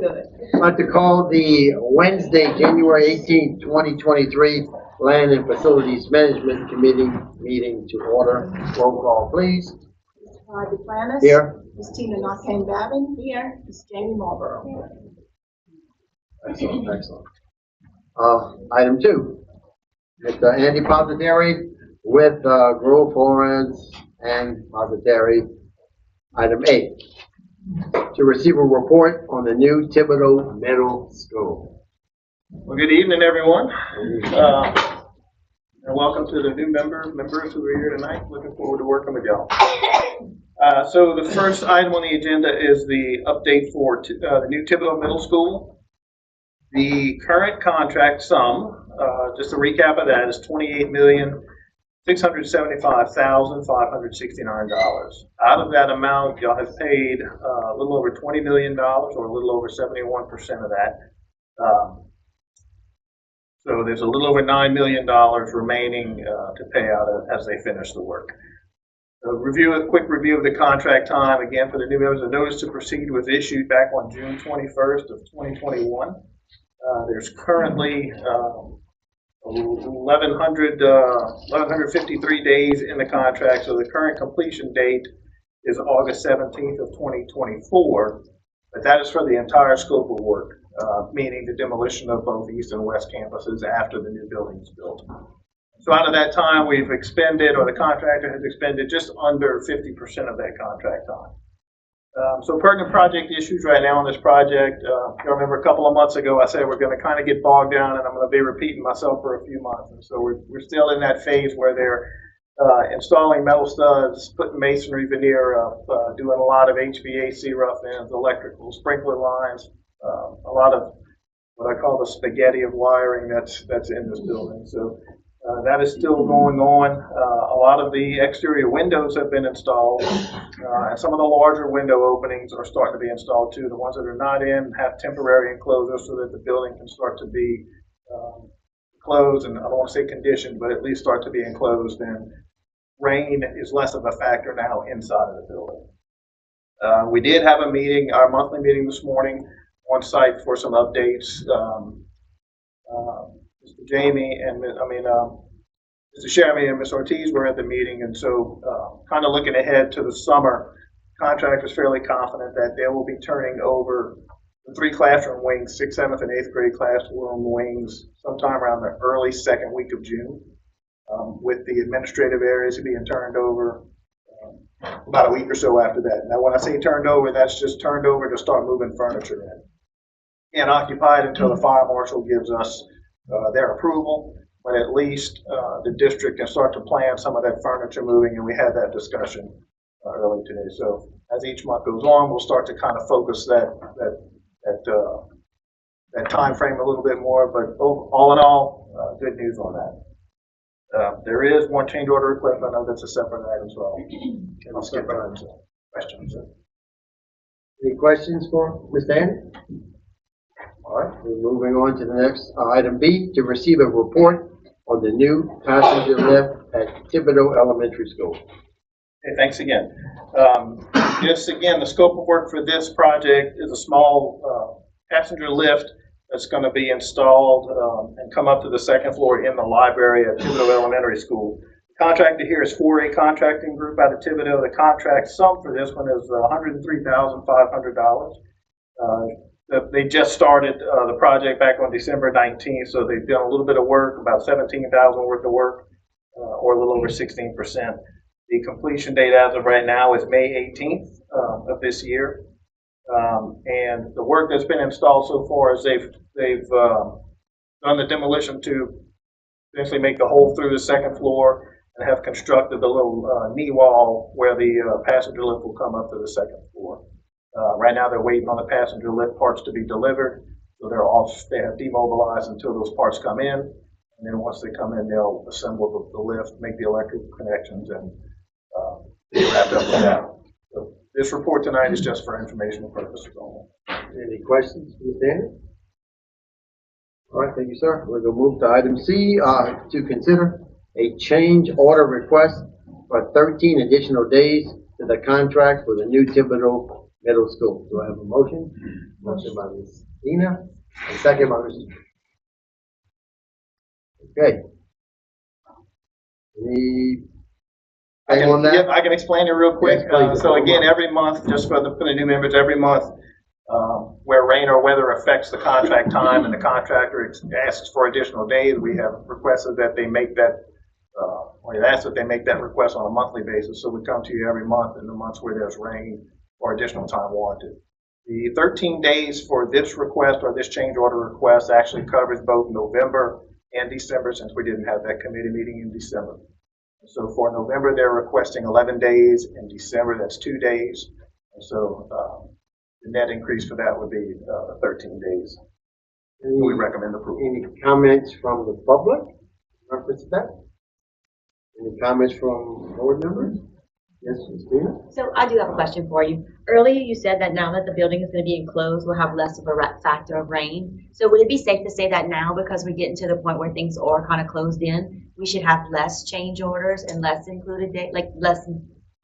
You're good. I'd like to call the Wednesday, January 18th, 2023 Land and Facilities Management Committee meeting to order. Roll call, please. Mr. Harvey Planis. Here. Ms. Tina Narkane Babin. Here. Ms. Jamie Marlborough. Excellent, excellent. Item 2, Mr. Andy Positeri with Grove Florence and Positeri. Item 8, to receive a report on the new Thibodaux Middle School. Well, good evening, everyone, and welcome to the new members who are here tonight. Looking forward to working with y'all. So the first item on the agenda is the update for the new Thibodaux Middle School. The current contract sum, just a recap of that, is $28,675,569. Out of that amount, y'all have paid a little over $20 million, or a little over 71% of that. So there's a little over $9 million remaining to pay out as they finish the work. A quick review of the contract time. Again, for the new members, a notice to proceed was issued back on June 21st of 2021. There's currently 1,153 days in the contract, so the current completion date is August 17th of 2024, but that is for the entire scope of work, meaning the demolition of both east and west campuses after the new building is built. So out of that time, we've expended, or the contractor has expended, just under 50% of that contract time. So pertinent project issues right now on this project. You remember a couple of months ago I said we're going to kind of get bogged down, and I'm going to be repeating myself for a few months. And so we're still in that phase where they're installing metal studs, putting masonry veneer up, doing a lot of HVAC rough ends, electrical, sprinkler lines, a lot of what I call the spaghetti of wiring that's in this building. So that is still going on. A lot of the exterior windows have been installed, and some of the larger window openings are starting to be installed too. The ones that are not in have temporary enclosures so that the building can start to be closed, and I don't want to say conditioned, but at least start to be enclosed, and rain is less of a factor now inside of the building. We did have a meeting, our monthly meeting this morning on site for some updates. Mr. Jamie and Mr. Sherman and Ms. Ortiz were at the meeting, and so kind of looking ahead to the summer, the contractor is fairly confident that they will be turning over the 3 classroom wings, 6th, 7th, and 8th grade classroom wings sometime around the early second week of June, with the administrative areas being turned over about a week or so after that. Now, when I say turned over, that's just turned over to start moving furniture in, and occupied until the fire marshal gives us their approval, but at least the district can start to plan some of that furniture moving, and we had that discussion earlier today. So as each month goes on, we'll start to kind of focus that time frame a little bit more, but all in all, good news on that. There is one change order request. I know that's a separate item, so I'll skip on to questions. Any questions for Mr. Andy? All right, we're moving on to the next item B, to receive a report on the new passenger lift at Thibodaux Elementary School. Okay, thanks again. Just again, the scope of work for this project is a small passenger lift that's going to be installed and come up to the 2nd floor in the library at Thibodaux Elementary School. The contractor here is 4A Contracting Group out of Thibodaux. The contract sum for this one is $103,500. They just started the project back on December 19th, so they've done a little bit of work, about $17,000 worth of work, or a little over 16%. The completion date as of right now is May 18th of this year. And the work that's been installed so far is they've done the demolition to essentially make the hole through the 2nd floor, and have constructed the little knee wall where the passenger lift will come up to the 2nd floor. Right now they're waiting on the passenger lift parts to be delivered, so they have demobilized until those parts come in, and then once they come in, they'll assemble the lift, make the electrical connections, and be wrapped up with that. So this report tonight is just for informational purposes only. Any questions, Mr. Andy? All right, thank you, sir. We're going to move to item C, to consider a change order request for 13 additional days to the contract for the new Thibodaux Middle School. Do I have a motion? Motion by Ms. Dina, and second by Mr. Okay. I Anything on that? I can explain it real quick. Yes, please. So again, every month, just for the new members, every month, where rain or weather affects the contract time and the contractor asks for additional days, we have requested that they make that, or asked that they make that request on a monthly basis. So we come to you every month in the months where there's rain or additional time warranted. The 13 days for this request or this change order request actually covers both November and December, since we didn't have that committee meeting in December. So for November, they're requesting 11 days. In December, that's 2 days. And so the net increase for that would be 13 days. We recommend approval. Any comments from the public? Reference to that? Any comments from board members? Yes, Ms. Dina? So I do have a question for you. Earlier you said that now that the building is going to be enclosed, we'll have less of a factor of rain. So would it be safe to say that now, because we're getting to the point where things are kind of closed in, we should have less change orders and less included date, like less?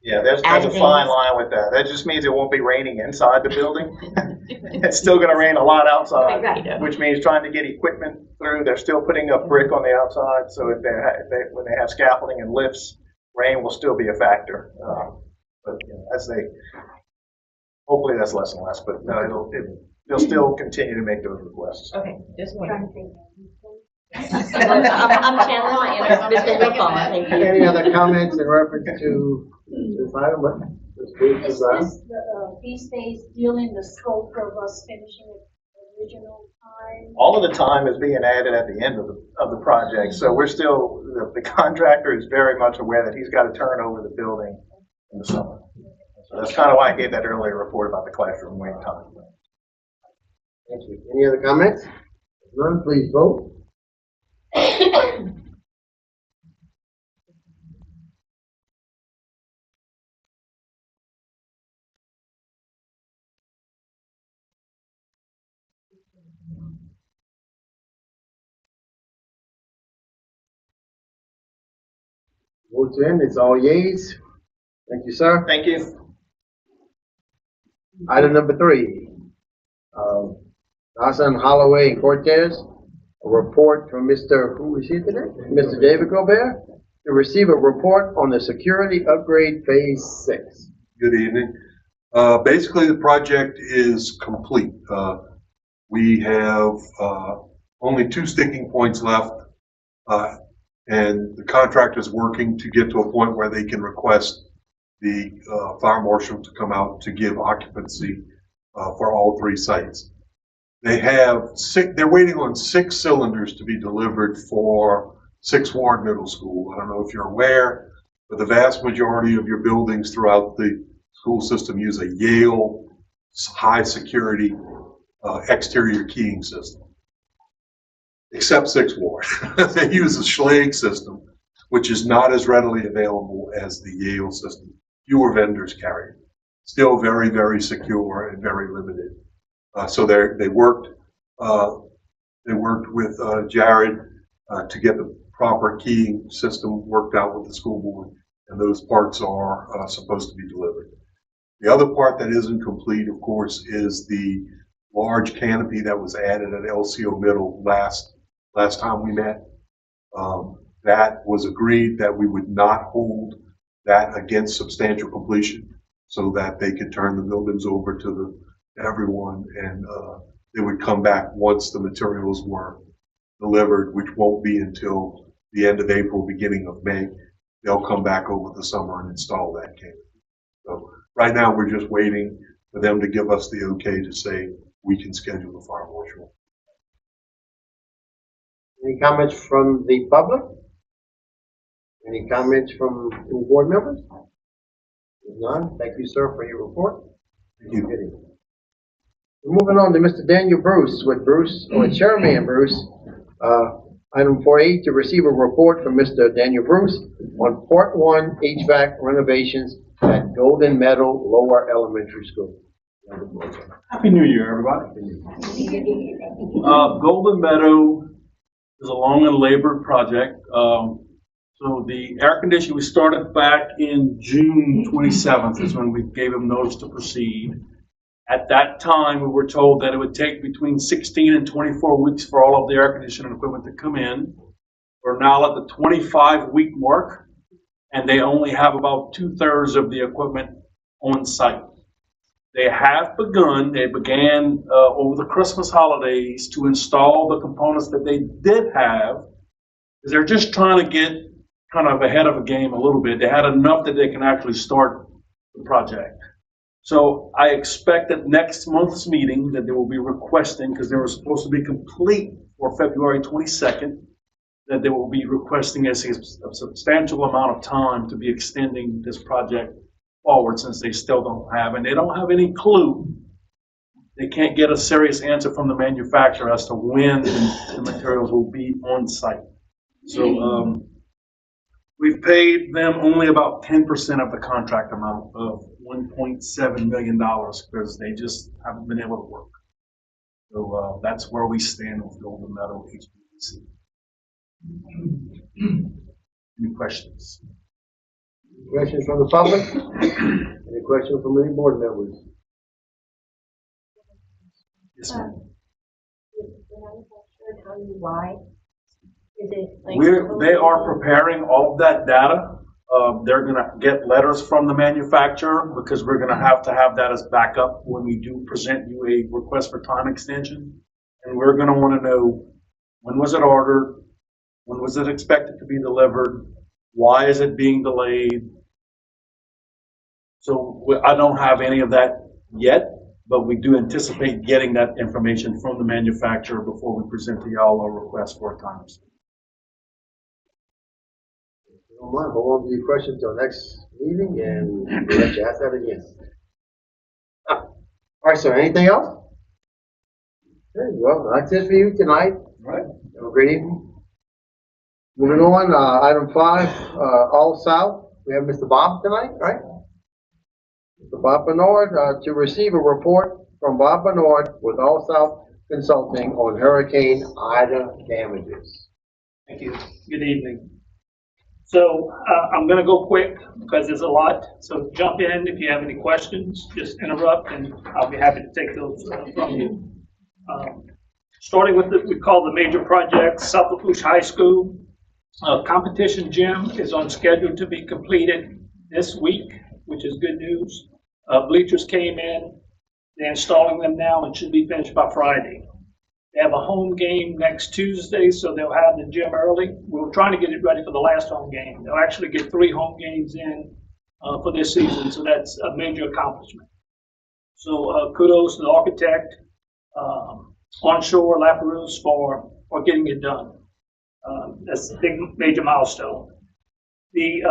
Yeah, there's a fine line with that. That just means it won't be raining inside the building. It's still going to rain a lot outside, Right. which means trying to get equipment through. They're still putting up brick on the outside, so if when they have scaffolding and lifts, rain will still be a factor. But you know, hopefully that's less and less. But no, they'll still continue to make those requests. Okay, just one. I'm channeling my inner Mr. Wickman. Thank you. Any other comments in reference to this item? Is this these days still in the scope of us finishing the original time? All of the time is being added at the end of the project. So we're still, the contractor is very much aware that he's got to turn over the building in the summer. So that's kind of why I gave that earlier report about the classroom wait time. Thank you. Any other comments? If none, please vote. Votes in, it's all yeas. Thank you, sir. Thank you. Item number 3. Hassan Holloway and Cortez, a report from who is here today? Mr. David Gobert, to receive a report on the security upgrade phase 6. Good evening. Basically, the project is complete. We have only 2 sticking points left, and the contractor is working to get to a point where they can request the fire marshal to come out to give occupancy for all 3 sites. They're waiting on 6 cylinders to be delivered for 6th Ward Middle School. I don't know if you're aware, but the vast majority of your buildings throughout the school system use a Yale high security exterior keying system, except 6th Ward. They use a Schlage system, which is not as readily available as the Yale system. Fewer vendors carry it. Still very, very secure and very limited. So they worked with Jared to get the proper keying system worked out with the school board, and those parts are supposed to be delivered. The other part that isn't complete, of course, is the large canopy that was added at LCO Middle last time we met. That was agreed that we would not hold that against substantial completion, so that they could turn the buildings over to everyone, and they would come back once the materials were delivered, which won't be until the end of April, beginning of May. They'll come back over the summer and install that canopy. So right now we're just waiting for them to give us the okay to say we can schedule the fire marshal. Any comments from the public? Any comments from any board members? If none, thank you, sir, for your report. Thank you. We're moving on to Mr. Daniel Bruce with Chairman Bruce. Item 4A, to receive a report from Mr. Daniel Bruce on Part 1 HVAC renovations at Golden Meadow Lower Elementary School. Happy New Year, everybody. Golden Meadow is a long and labored project. So the air conditioning, we started back in June 27th is when we gave them notice to proceed. At that time, we were told that it would take between 16 and 24 weeks for all of the air conditioning equipment to come in. We're now at the 25-week mark, and they only have about 2/3 of the equipment on site. They have begun, they began over the Christmas holidays to install the components that they did have. They're just trying to get kind of ahead of the game a little bit. They had enough that they can actually start the project. So I expect that next month's meeting that they will be requesting, because they were supposed to be complete for February 22nd, that they will be requesting a substantial amount of time to be extending this project forward, since they still don't have, and they don't have any clue. They can't get a serious answer from the manufacturer as to when the materials will be on site. So we've paid them only about 10% of the contract amount of $1.7 million, because they just haven't been able to work. So that's where we stand with Golden Meadow HVAC. Any questions? Questions from the public? Any questions from any board members? Yes, ma'am. Tell you why? Is it like They are preparing all of that data. They're going to get letters from the manufacturer, because we're going to have that as backup when we do present you a request for time extension. And we're going to want to know, when was it ordered? When was it expected to be delivered? Why is it being delayed? So I don't have any of that yet, but we do anticipate getting that information from the manufacturer before we present to y'all a request for a time extension. Don't mind, hold on to your questions till next meeting, and we'll let you ask that again. All right, sir, anything else? Okay, well, that's it for you tonight. All right. Have a great evening. Moving on, item 5, All South. We have Mr. Bob tonight, right? Mr. Bob Bernard, to receive a report from Bob Bernard with All South Consulting on Hurricane Ida damages. Thank you. Good evening. So I'm going to go quick because there's a lot. So jump in if you have any questions. Just interrupt, and I'll be happy to take those from you. Starting with what we call the major projects, South Lafourche High School. Competition gym is on schedule to be completed this week, which is good news. Bleachers came in. They're installing them now and should be finished by Friday. They have a home game next Tuesday, so they'll have the gym early. We were trying to get it ready for the last home game. They'll actually get 3 home games in for this season, so that's a major accomplishment. So kudos to the architect, onshore Laperouse for getting it done. That's a big, major milestone. The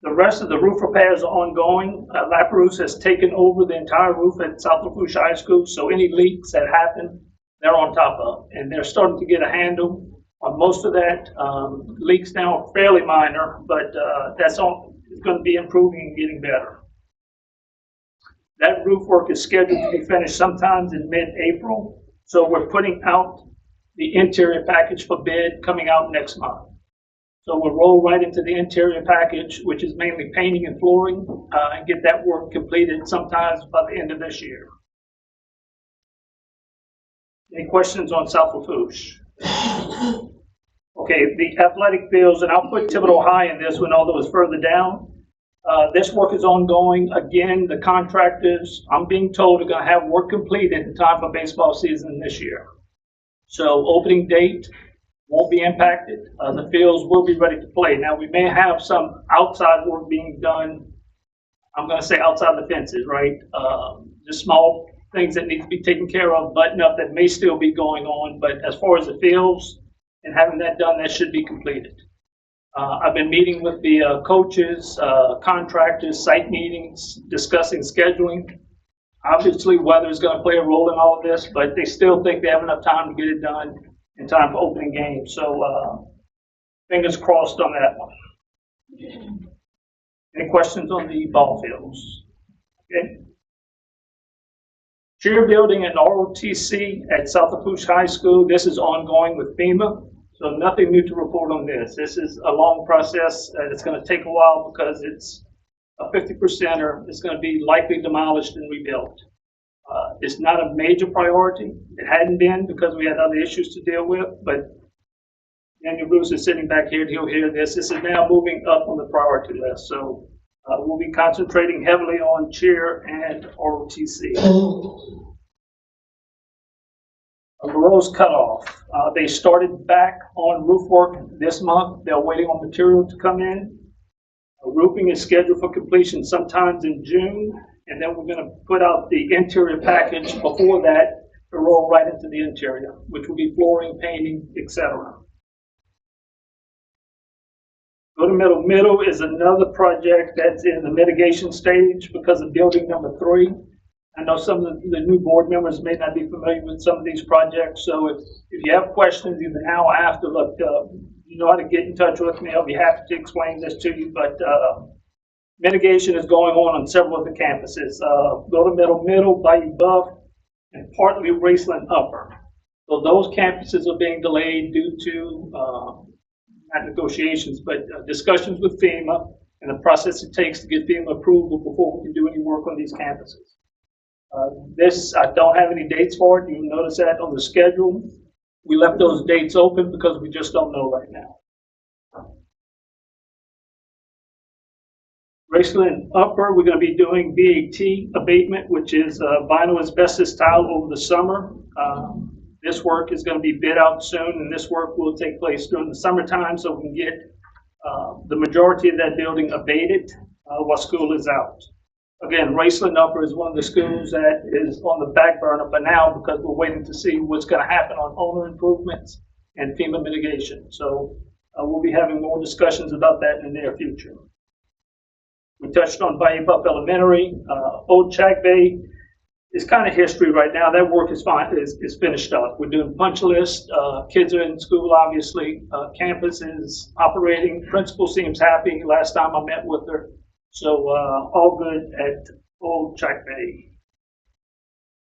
rest of the roof repairs are ongoing. Laperouse has taken over the entire roof at South Lafourche High School, so any leaks that happen, they're on top of, and they're starting to get a handle on most of that. Leaks now are fairly minor, but that's all. It's going to be improving and getting better. That roof work is scheduled to be finished sometimes in mid-April, so we're putting out the interior package for bid coming out next month. So we'll roll right into the interior package, which is mainly painting and flooring, and get that work completed sometimes by the end of this year. Any questions on South Lafourche? Okay, the athletic fields, and I'll put Thibodaux High in this one, although it's further down. This work is ongoing. Again, the contractors, I'm being told, are going to have work completed in time for baseball season this year. So opening date won't be impacted. The fields will be ready to play. Now, we may have some outside work being done. I'm going to say outside the fences, right? Just small things that need to be taken care of, button up, that may still be going on. But as far as the fields and having that done, that should be completed. I've been meeting with the coaches, contractors, site meetings, discussing scheduling. Obviously, weather is going to play a role in all of this, but they still think they have enough time to get it done in time for opening games. So fingers crossed on that one. Any questions on the ball fields? Okay. Cheer building and ROTC at South Lafourche High School. This is ongoing with FEMA, so nothing new to report on this. This is a long process. It's going to take a while because it's a 50%er. It's going to be likely demolished and rebuilt. It's not a major priority. It hadn't been because we had other issues to deal with, but Daniel Bruce is sitting back here, he'll hear this. This is now moving up on the priority list. So we'll be concentrating heavily on cheer and ROTC. Monroe's cutoff. They started back on roof work this month. They're waiting on material to come in. Roofing is scheduled for completion sometimes in June, and then we're going to put out the interior package before that to roll right into the interior, which will be flooring, painting, etc. Go to middle. Middle is another project that's in the mitigation stage because of building number 3. I know some of the new board members may not be familiar with some of these projects, so if you have questions either now or after, look, you know how to get in touch with me. I'll be happy to explain this to you, but mitigation is going on several of the campuses. Go to middle, Bayou Buff, and partly Raceland Upper. So those campuses are being delayed due to not negotiations, but discussions with FEMA and the process it takes to get FEMA approval before we can do any work on these campuses. This, I don't have any dates for it. You will notice that on the schedule. We left those dates open because we just don't know right now. Raceland Upper, we're going to be doing VAT abatement, which is vinyl asbestos tile over the summer. This work is going to be bid out soon, and this work will take place during the summertime so we can get the majority of that building abated while school is out. Again, Raceland Upper is one of the schools that is on the back burner for now because we're waiting to see what's going to happen on owner improvements and FEMA mitigation. So we'll be having more discussions about that in the near future. We touched on Bayou Buff Elementary. Old Chack Bay is kind of history right now. That work is finished up. We're doing punch list. Kids are in school, obviously. Campus is operating. Principal seems happy. Last time I met with her. So all good at Old Chack Bay.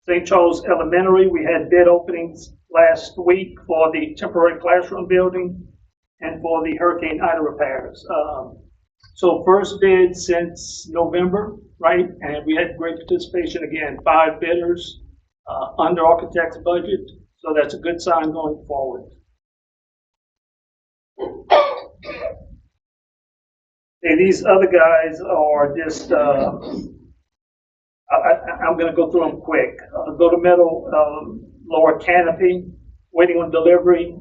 St. Charles Elementary, we had bid openings last week for the temporary classroom building and for the Hurricane Ida repairs. So first bid since November, right? And we had great participation again, 5 bidders under architect's budget. So that's a good sign going forward. And these other guys are just, I'm going to go through them quick. Go to middle, lower canopy, waiting on delivery.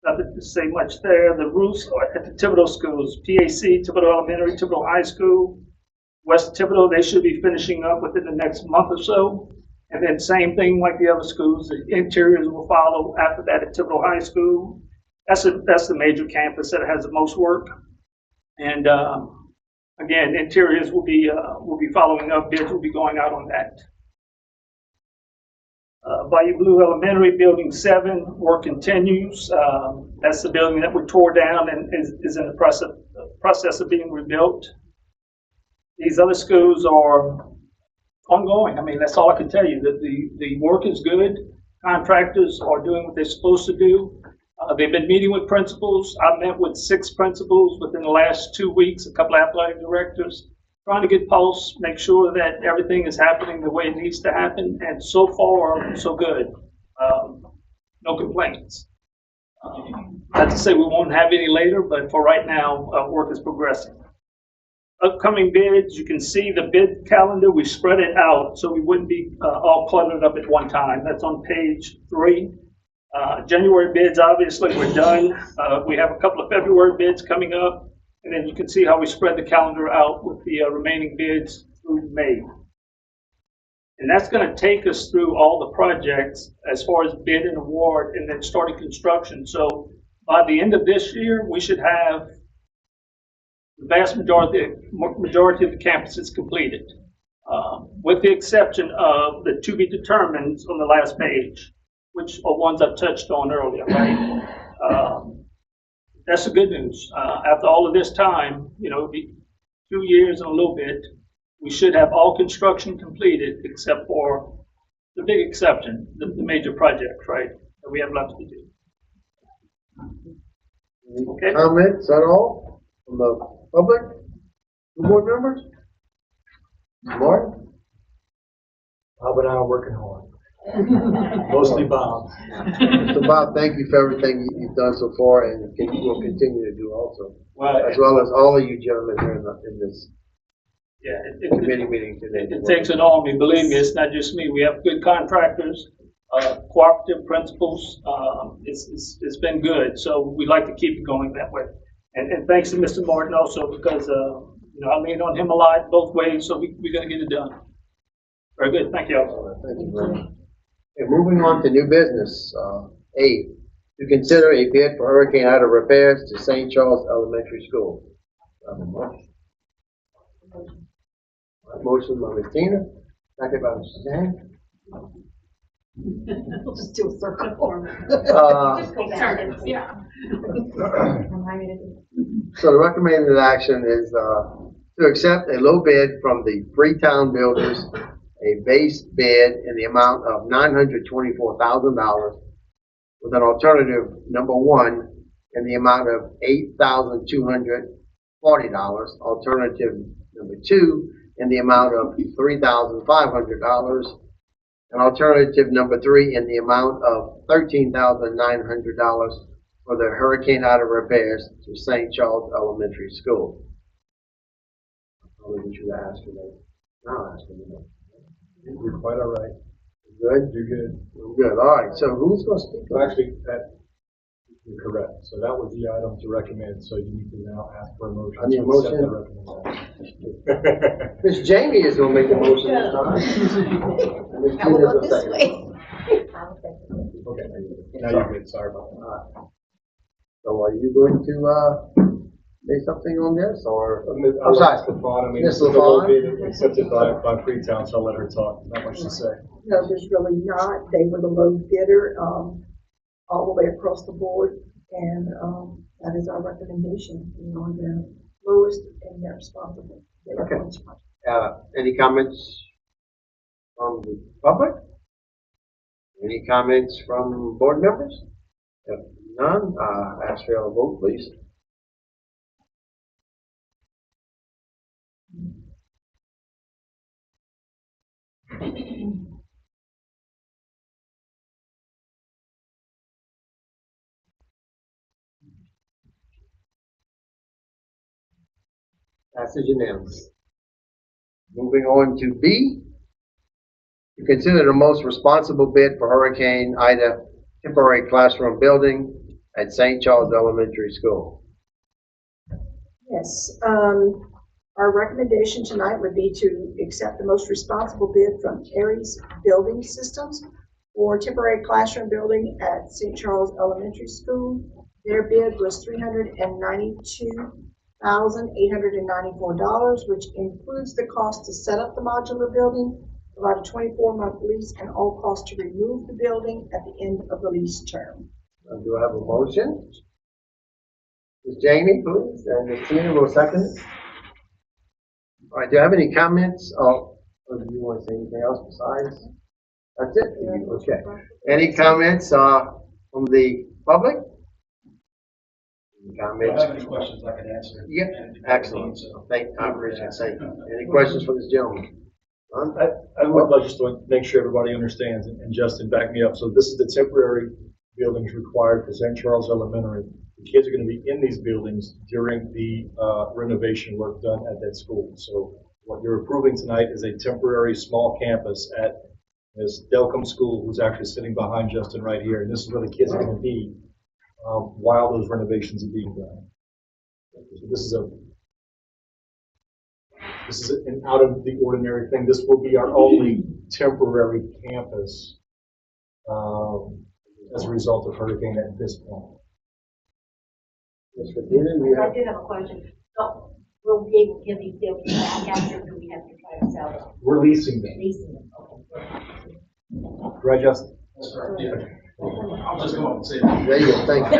Nothing to say much there. The roofs are at the Thibodaux schools, PAC, Thibodaux Elementary, Thibodaux High School, West Thibodaux, they should be finishing up within the next month or so. And then same thing like the other schools, the interiors will follow after that at Thibodaux High School. That's the major campus that has the most work. And again, interiors will be following up. Bids will be going out on that. Bayou Blue Elementary, Building 7, work continues. That's the building that we tore down and is in the process of being rebuilt. These other schools are ongoing. I mean, that's all I can tell you. That the work is good. Contractors are doing what they're supposed to do. They've been meeting with principals. I've met with 6 principals within the last 2 weeks, a couple of athletic directors, trying to get pulse, make sure that everything is happening the way it needs to happen. And so far, so good. No complaints. Not to say we won't have any later, but for right now, work is progressing. Upcoming bids, you can see the bid calendar. We spread it out so we wouldn't be all cluttered up at one time. That's on page 3. January bids, obviously, we're done. We have a couple of February bids coming up, and then you can see how we spread the calendar out with the remaining bids through May. And that's going to take us through all the projects as far as bid and award and then starting construction. So by the end of this year, we should have the vast majority of the campuses completed, with the exception of the to be determined on the last page, which are ones I touched on earlier, right? That's the good news. After all of this time, it'll be 2 years and a little bit, we should have all construction completed except for the big exception, the major projects, right, that we have left to do. Okay. Comments at all from the public? Board members? Martin? Bob and I are working hard. Mostly Bob. Mr. Bob, thank you for everything you've done so far and will continue to do also, as well as all of you gentlemen here in this Yeah, committee meeting today. it takes an army, believe me, it's not just me. We have good contractors, cooperative principals. It's been good, so we like to keep it going that way. And thanks to Mr. Martin also, because, I lean on him a lot both ways, so we're gonna get it done. Very good, thank you. Thank you very much. Okay, moving on to new business, A, to consider a bid for Hurricane Ida repairs to St. Charles Elementary School. Motion by Ms. Tina, second by Mr. Zhang. We'll just do a circle form. Just go back. Yeah. So the recommended action is to accept a low bid from the Freetown Builders, a base bid in the amount of $924,000, with an alternative number one in the amount of $8,240, alternative number two in the amount of $3,500, and alternative number three in the amount of $13,900 for the Hurricane Ida repairs to St. Charles Elementary School. Probably we should ask for that. No, ask for that. You're quite all right. Good? You're good. We're good. All right. So who's going to speak? Well, actually, you're correct. So that was the item to recommend. So you need to now ask for a motion. I need a to accept motion. that recommendation. Miss Jamie is going to make the motion this time. Miss I will Tina's go the this second. way. Okay. Now you're good. Sorry about that. All right. So are you going to say something on this, or? I'm sorry. I mean, Ms. this is a little LaFawn? bit accepted by Freetown, so I'll let her talk. Not much to say. No, there's really not. They were the low bidder, all the way across the board, and, that is our recommendation, the lowest and they're responsible. Okay. Any comments from the public? Any comments from board members? If none, ask for a vote, please. Passage unanimous. Moving on to B, to consider the most responsible bid for Hurricane Ida temporary classroom building at St. Charles Elementary School. Yes, our recommendation tonight would be to accept the most responsible bid from Aries Building Systems for temporary classroom building at St. Charles Elementary School. Their bid was $392,894, which includes the cost to set up the modular building, provide a 24-month lease, and all costs to remove the building at the end of the lease term. Do I have a motion? Ms. Jamie, please, and Ms. Tina will second it. All right, do you have any comments, or do you want to say anything else besides? That's it? Okay. Any comments, from the public? Any If comments? I have any questions, I can answer. Yeah, excellent. I appreciate it. Thank you. Any questions for this gentleman? None? I would like just to make sure everybody understands, and Justin, back me up. So this is the temporary buildings required for St. Charles Elementary. The kids are going to be in these buildings during the renovation work done at that school. So what you're approving tonight is a temporary small campus at Ms. Delcom School, who's actually sitting behind Justin right here. And this is where the kids are going to be while those renovations are being done. So this is an out of the ordinary thing. This will be our only temporary campus as a result of hurricane at this point. Mr. Tina, you I have? do have a question. So will we be able to get these buildings back after, do we have to try to sell them? We're leasing them. Leasing them, okay. Right, Justin? That's right, yeah. I'll just come up and say There you go, thank you.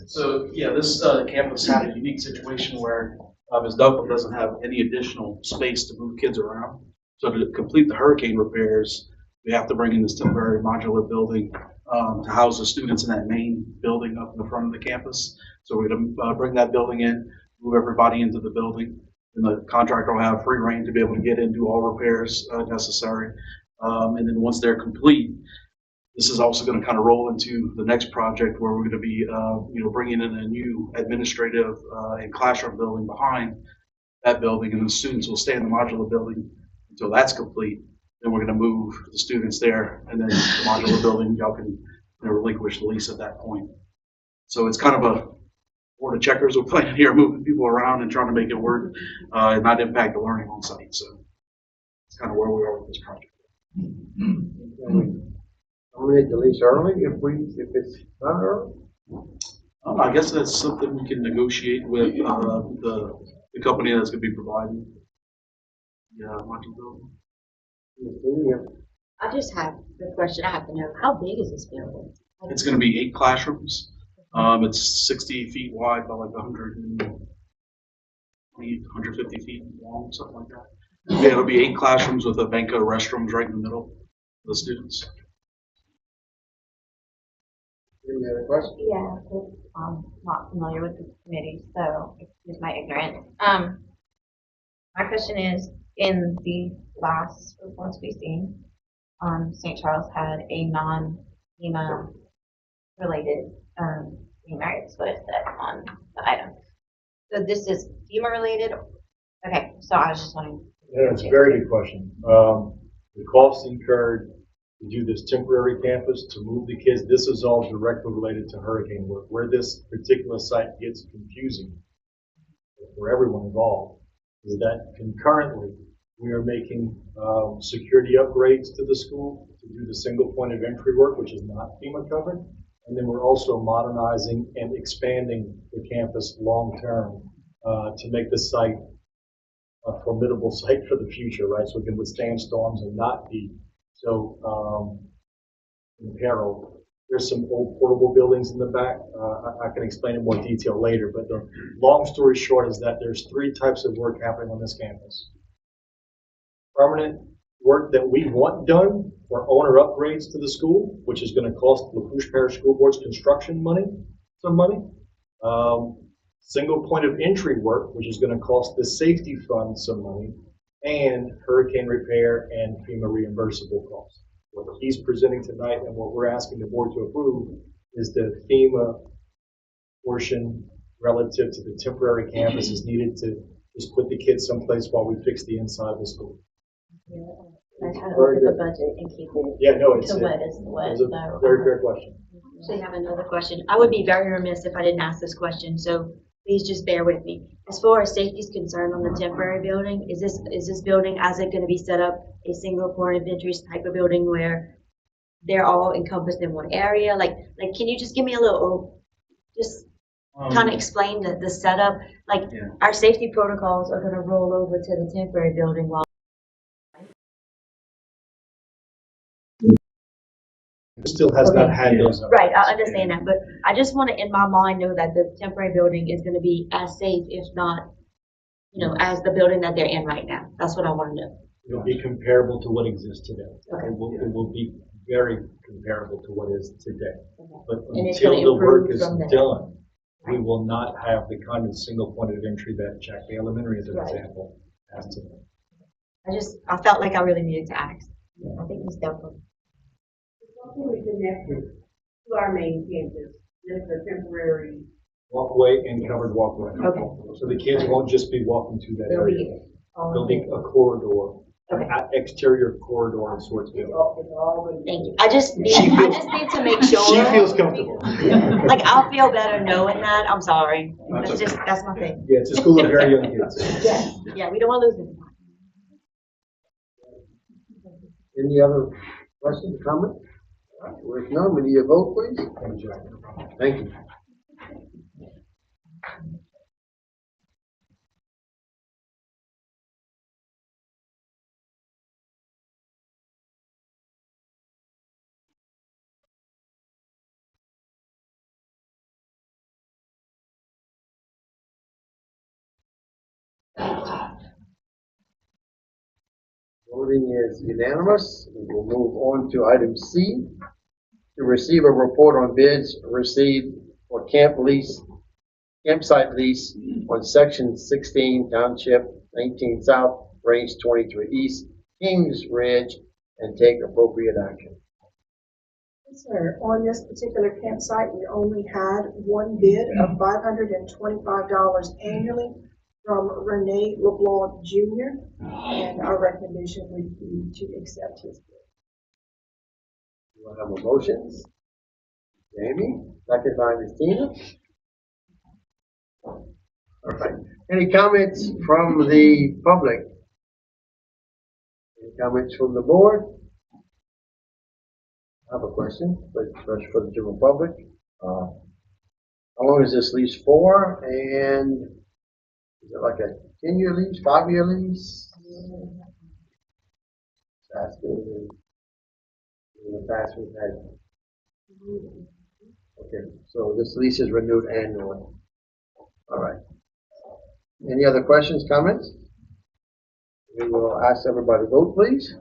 So, yeah, this campus had a unique situation where Ms. Duckman doesn't have any additional space to move kids around. So to complete the hurricane repairs, we have to bring in this temporary modular building to house the students in that main building up in the front of the campus. So we're going to bring that building in, move everybody into the building, and the contractor will have free reign to be able to get in, do all repairs necessary. And then once they're complete, this is also going to kind of roll into the next project where we're going to be, bringing in a new administrative and classroom building behind that building, and the students will stay in the modular building until that's complete. Then we're going to move the students there, and then the modular building, y'all can relinquish the lease at that point. So it's kind of a board of checkers we're playing here, moving people around and trying to make it work and not impact the learning on site. So it's kind of where we are with this project. Terminate the lease early if it's not early? I guess that's something we can negotiate with the company that's going to be providing. Yeah, modular building. I just have the question. I have to know, how big is this building? It's going to be 8 classrooms. It's 60 feet wide by like 120, 150 feet long, something like that. Yeah, it'll be 8 classrooms with a bank of restrooms right in the middle for the students. Any other questions? Yeah, I'm not familiar with the committee, so excuse my ignorance. My question is, in the last reports we've seen, St. Charles had a non-FEMA related remarks. What is that on the item? So this is FEMA related? Okay, so I was just wondering. Yeah, it's a very good question. The costs incurred to do this temporary campus, to move the kids, this is all directly related to hurricane work. Where this particular site gets confusing for everyone involved is that concurrently we are making security upgrades to the school to do the single point of entry work, which is not FEMA covered. And then we're also modernizing and expanding the campus long term to make the site a formidable site for the future, right? So it can withstand storms and not be so in peril. There's some old portable buildings in the back. I can explain in more detail later, but the long story short is that there's 3 types of work happening on this campus. Permanent work that we want done for owner upgrades to the school, which is going to cost the LaFouche Parish School Board's construction money, some money. Single point of entry work, which is going to cost the safety fund some money, and hurricane repair and FEMA reimbursable costs. What he's presenting tonight and what we're asking the board to approve is the FEMA portion relative to the temporary campus is needed to just put the kids someplace while we fix the inside of the school. Yeah, I try to look at the budget and keep it Yeah, no, it's to what is what. a So, very fair question. So you have another question. I would be very remiss if I didn't ask this question, so please just bear with me. As far as safety is concerned on the temporary building, is this building, as it going to be set up, a single point of entry type of building where they're all encompassed in one area? Like, can you just give me a little, just kind of explain the setup? Like, our safety protocols are going to roll over to the temporary building while Still has not had those. Right, I understand that, but I just want to, in my mind, know that the temporary building is going to be as safe, if not, as the building that they're in right now. That's what I want to know. It'll be comparable to what exists today. Okay. It will be very comparable to what is today. But And it's until gonna the work improve is from there. done, we will not have the kind of single point of entry that Jack Bay Elementary, as an Right. example, has today. I felt like I really needed to ask. I think Ms. Delco. Hopefully connected to our main campus, just a temporary. Walkway and covered walkway. Okay. So the kids won't just be walking through that They'll area. be There'll be a corridor, an exterior corridor of sorts. It's all gonna be- Thank you. I just need to make sure. She feels comfortable. Like, I'll feel better knowing that. I'm sorry. That's my thing. Yeah, it's a school of very young kids. Yes. Yeah, we don't want to lose them. Any other questions, comments? If none, we need a vote, please. Thank you. Voting is unanimous. We will move on to item C, to receive a report on bids received for campsite lease on section 16, township 19 south, range 23 east, Kings Ridge, and take appropriate action. Yes, sir. On this particular campsite, we only had one bid of $525 annually from Rene LeBlanc Jr., and our recommendation would be to accept his bid. Do I have a motion? Jamie, second by Ms. Tina. All right. Any comments from the public? Any comments from the board? I have a question, but first for the general public. How long is this lease for? And is it like a 10-year lease, 5-year lease? Asking. In the past we've had. Okay, so this lease is renewed annually. All right. Any other questions, comments? We will ask everybody to vote, please.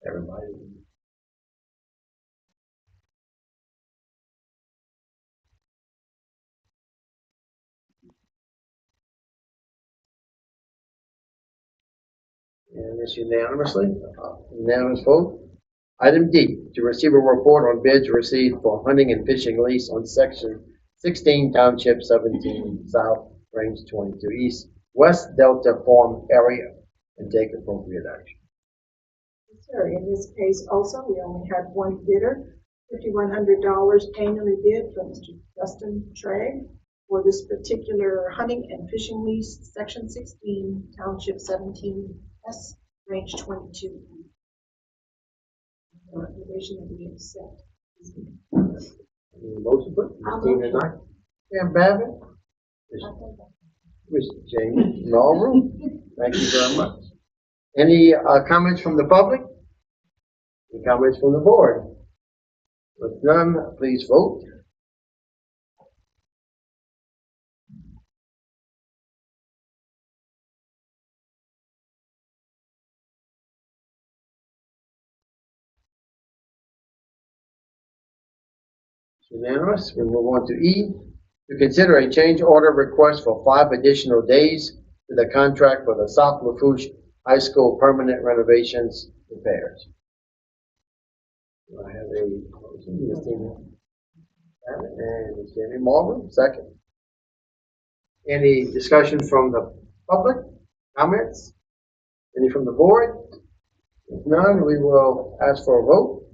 Everybody. And it's unanimously, unanimous vote. Item D, to receive a report on bids received for hunting and fishing lease on section 16, Township 17, South, Range 22, East, West Delta Farm area, and take appropriate action. Yes, sir. In this case also, we only had one bidder, $5,100 annually bid from Mr. Justin Trey for this particular hunting and fishing lease, section 16, Township 17, S, Range 22. The recommendation that we accept. Any motion, please? Ms. Tina Knight. Sam Babbitt. Ms. Jamie Marlborough. Thank you very much. Any comments from the public? Any comments from the board? With none, please vote. Unanimous. We move on to E, to consider a change order request for 5 additional days to the contract for the South Lafourche High School permanent renovations repairs. Do I have a motion? Ms. Tina Babbitt and Ms. Jamie Marlborough, second. Any discussion from the public? Comments? Any from the board? If none, we will ask for a vote.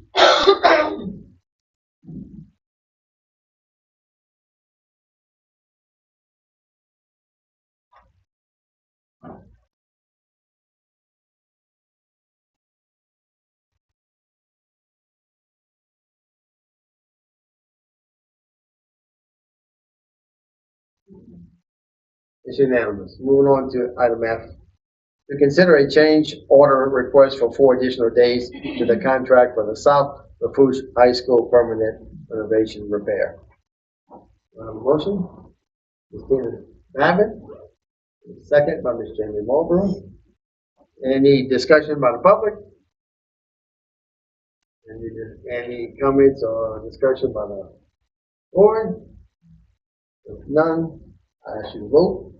It's unanimous. Moving on to item F. To consider a change order request for 4 additional days to the contract for the South Lafourche High School permanent renovation repair. Motion? Ms. Tina Babbitt. Second by Ms. Jamie Marlborough. Any discussion by the public? Any comments or discussion by the board? If none, I ask you to vote.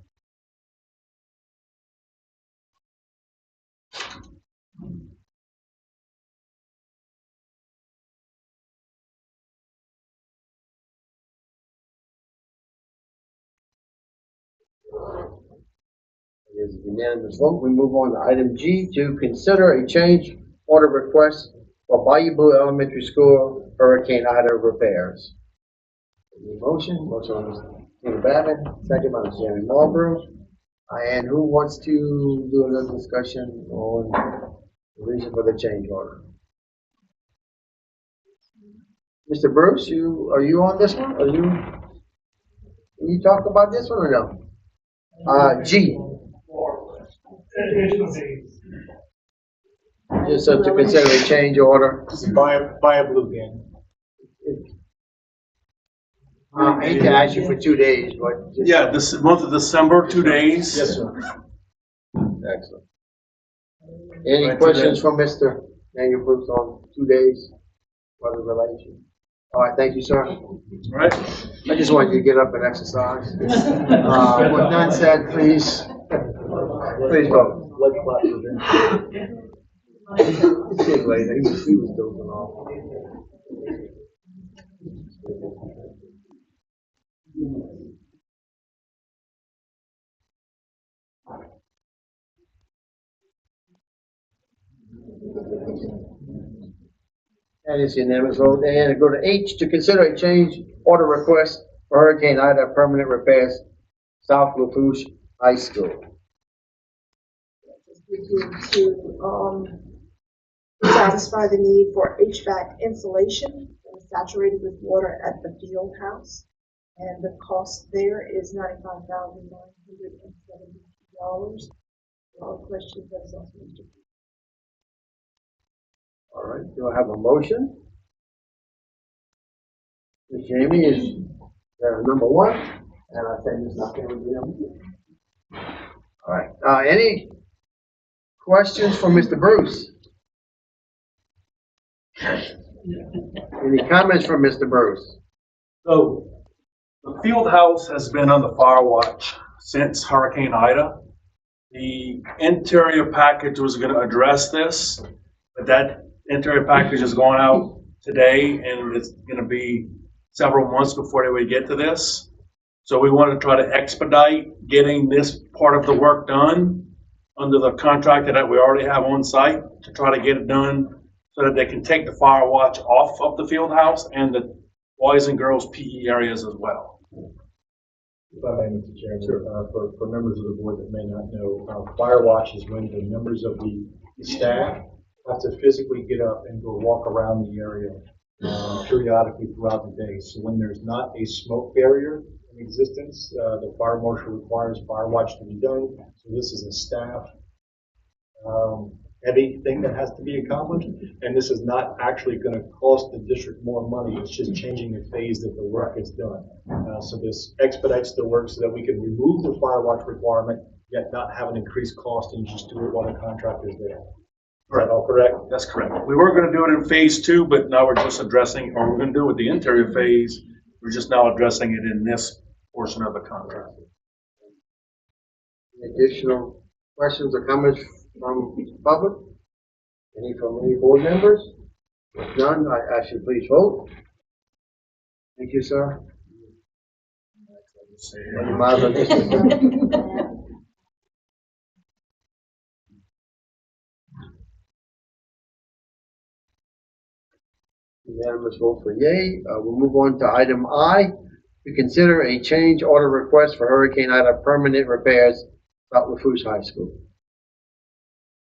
It is a unanimous vote. We move on to item G, to consider a change order request for Bayou Blue Elementary School Hurricane Ida repairs. Any motion? Motion on Ms. Tina Babbitt, second by Ms. Jamie Marlborough. And who wants to do another discussion on the reason for the change order? Mr. Bruce, are you on this one? Can you talk about this one or no? G. Just to consider a change order. Buy a blue again. I hate to ask you for 2 days, but. Yeah, this month of December, 2 days. Yes, sir. Excellent. Any questions from Mr. Daniel Bruce on 2 days weather relation? All right, thank you, sir. All right. I just wanted you to get up and exercise. With none said, please vote. It's getting late. He was dozing off. And it's unanimous vote. And go to H, to consider a change order request for Hurricane Ida permanent repairs, South Lafourche High School. To satisfy the need for HVAC insulation that is saturated with water at the field house. And the cost there is $95,972. All questions, that is also Mr. All right, do I have a motion? Ms. Jamie is number one, and I think Ms. Knocker would be number two. All right, any questions for Mr. Bruce? Any comments from Mr. Bruce? So, the field house has been under fire watch since Hurricane Ida. The interior package was going to address this, but that interior package is going out today, and it's going to be several months before they would get to this. So we want to try to expedite getting this part of the work done under the contractor that we already have on site to try to get it done so that they can take the fire watch off of the field house and the boys and girls PE areas as well. If I may, Mr. Chairman, for members of the board that may not know, fire watch is when the members of the staff have to physically get up and go walk around the area periodically throughout the day. So when there's not a smoke barrier in existence, the fire marshal requires fire watch to be done. So this is a staff heavy thing that has to be accomplished, and this is not actually going to cost the district more money. It's just changing the phase that the work is done. So this expedites the work so that we can remove the fire watch requirement, yet not have an increased cost and just do it while the contractor is there. Is that all correct? That's correct. We were going to do it in phase 2, but now we're just addressing, or we're going to do it with the interior phase. We're just now addressing it in this portion of the contract. Any additional questions or comments from the public? Any from any board members? If none, I ask you please vote. Thank you, sir. Unanimous vote for yay. We'll move on to item I, to consider a change order request for Hurricane Ida permanent repairs, South Lafourche High School.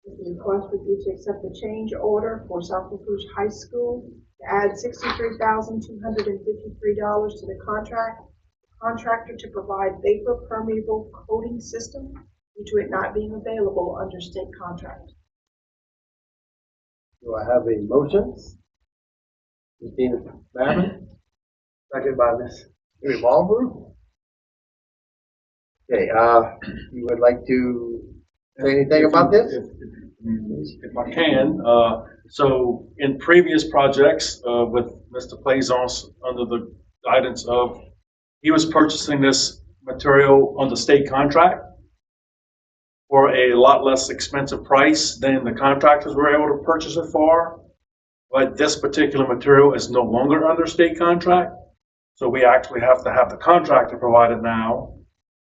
The request would be to accept the change order for South Lafourche High School to add $63,253 to the contractor to provide vapor permeable coating system due to it not being available under state contract. Do I have a motion? Christina Babin, second by Ms. Revolver. Okay, you would like to say anything about this? If I can, so in previous projects with Mr. Plaisance, under the guidance of, he was purchasing this material on the state contract for a lot less expensive price than the contractors were able to purchase it for. But this particular material is no longer under state contract, so we actually have to have the contractor provide it now.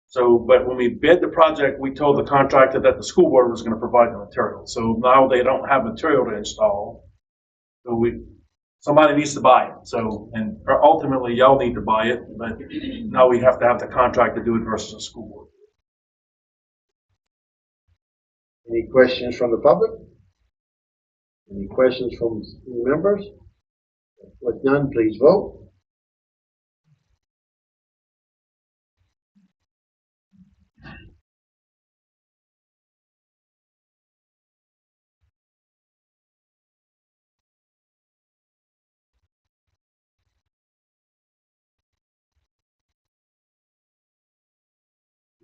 So, but when we bid the project, we told the contractor that the school board was going to provide the material. So now they don't have material to install. So somebody needs to buy it. So, and ultimately y'all need to buy it, but now we have to have the contractor do it versus the school board. Any questions from the public? Any questions from school members? With none, please vote.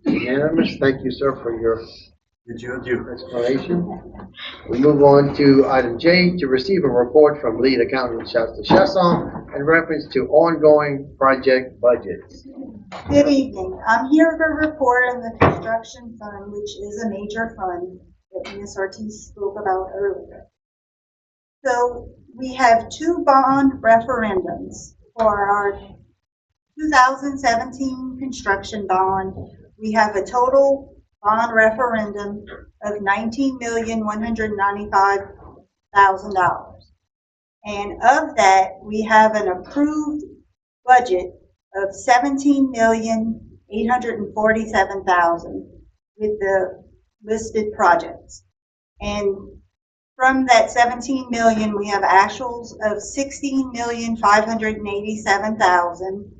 Unanimous. Thank you, sir, for your explanation. We move on to item J, to receive a report from lead accountant Shasta Chesson in reference to ongoing project budgets. Good evening. I'm here to report on the construction fund, which is a major fund that Ms. Ortiz spoke about earlier. So we have two bond referendums for our 2017 construction bond. We have a total bond referendum of $19,195,000. And of that, we have an approved budget of $17,847,000 with the listed projects. And from that 17 million, we have actuals of 16,587,000,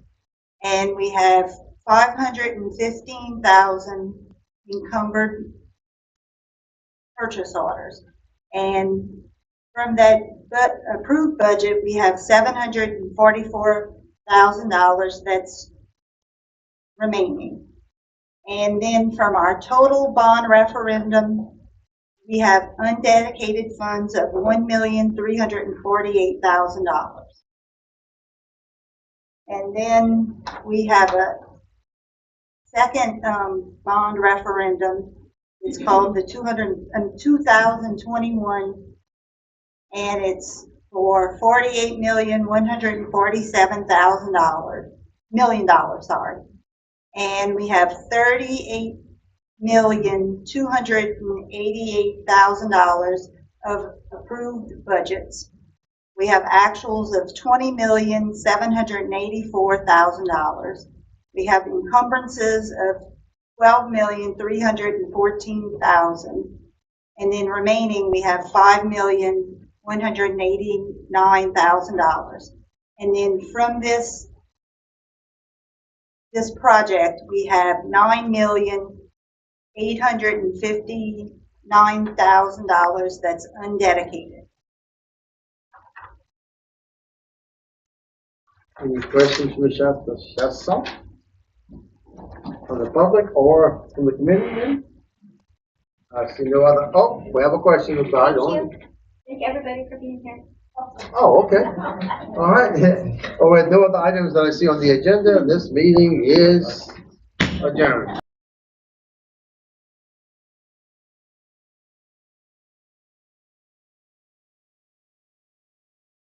and we have 515,000 encumbered purchase orders. And from that approved budget, we have $744,000 that's remaining. And then from our total bond referendum, we have undedicated funds of $1,348,000. And then we have a second bond referendum. It's called the 2021, and it's for $48,147,000, sorry. And we have $38,288,000 of approved budgets. We have actuals of $20,784,000. We have encumbrances of $12,314,000. And then remaining, we have $5,189,000. And then from this project, we have $9,859,000 that's undedicated. Any questions from the chef? From the public or from the committee? I see no other. Oh, we have a question inside. Thank everybody for being here. Oh, okay. All right. Oh, with no other items that I see on the agenda, this meeting is adjourned.